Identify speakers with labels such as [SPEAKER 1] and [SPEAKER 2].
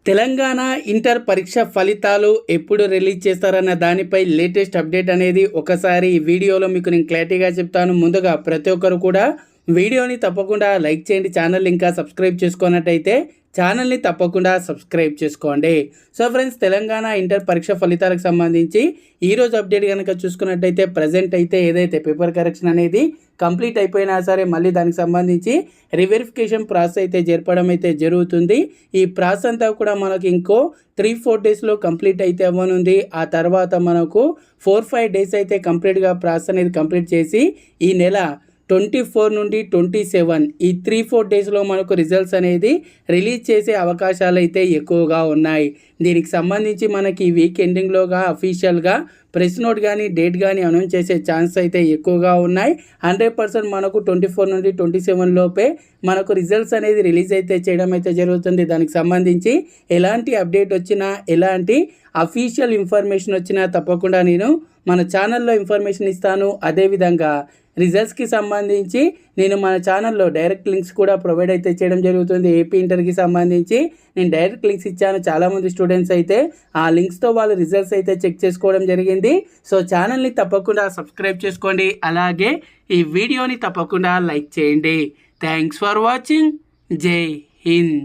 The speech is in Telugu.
[SPEAKER 1] తెలంగాణ ఇంటర్ పరీక్ష ఫలితాలు ఎప్పుడు రిలీజ్ చేస్తారన్న దానిపై లేటెస్ట్ అప్డేట్ అనేది ఒకసారి ఈ వీడియోలో మీకు నేను క్లారిటీగా చెప్తాను. ముందుగా ప్రతి ఒక్కరు కూడా వీడియోని తప్పకుండా లైక్ చేయండి. ఛానల్ ఇంకా సబ్స్క్రైబ్ చేసుకున్నట్టయితే ఛానల్ని తప్పకుండా సబ్స్క్రైబ్ చేసుకోండి. సో ఫ్రెండ్స్, తెలంగాణ ఇంటర్ పరీక్ష ఫలితాలకు సంబంధించి ఈరోజు అప్డేట్ కనుక చూసుకున్నట్టయితే ప్రజెంట్ అయితే ఏదైతే పేపర్ కరెక్షన్ అనేది కంప్లీట్ అయిపోయినా సరే మళ్ళీ దానికి సంబంధించి రివెరిఫికేషన్ ప్రాసెస్ అయితే జరపడం అయితే జరుగుతుంది. ఈ ప్రాసెస్ అంతా కూడా మనకి ఇంకో 3-4 డేస్లో కంప్లీట్ అయితే అవ్వనుంది. ఆ తర్వాత మనకు 4-5 డేస్ అయితే కంప్లీట్గా ప్రాసెస్ అనేది కంప్లీట్ చేసి ఈ నెల 24 నుండి 27 ఈ 3-4 డేస్లో మనకు రిజల్ట్స్ అనేది రిలీజ్ చేసే అవకాశాలు అయితే ఎక్కువగా ఉన్నాయి. దీనికి సంబంధించి మనకి ఈ వీక్ ఎండింగ్లోగా అఫీషియల్గా ప్రెస్ నోట్ కానీ డేట్ కానీ అనౌన్స్ చేసే ఛాన్స్ అయితే ఎక్కువగా ఉన్నాయి. 100% మనకు 24 నుండి 27 లోపే మనకు రిజల్ట్స్ అనేది రిలీజ్ అయితే చేయడం అయితే జరుగుతుంది. దానికి సంబంధించి ఎలాంటి అప్డేట్ వచ్చినా, ఎలాంటి అఫీషియల్ ఇన్ఫర్మేషన్ వచ్చినా తప్పకుండా నేను మన ఛానల్లో ఇన్ఫర్మేషన్ ఇస్తాను. అదేవిధంగా రిజల్ట్స్కి సంబంధించి నేను మన ఛానల్లో డైరెక్ట్ లింక్స్ కూడా ప్రొవైడ్ అయితే చేయడం జరుగుతుంది. ఏపీ ఇంటర్కి సంబంధించి నేను డైరెక్ట్ లింక్స్ ఇచ్చాను. చాలామంది స్టూడెంట్స్ అయితే ఆ లింక్స్తో వాళ్ళు రిజల్ట్స్ అయితే చెక్ చేసుకోవడం జరిగింది. సో ఛానల్ని తప్పకుండా సబ్స్క్రైబ్ చేసుకోండి. అలాగే ఈ వీడియోని తప్పకుండా లైక్ చేయండి. Thanks for watching. జై హింద్.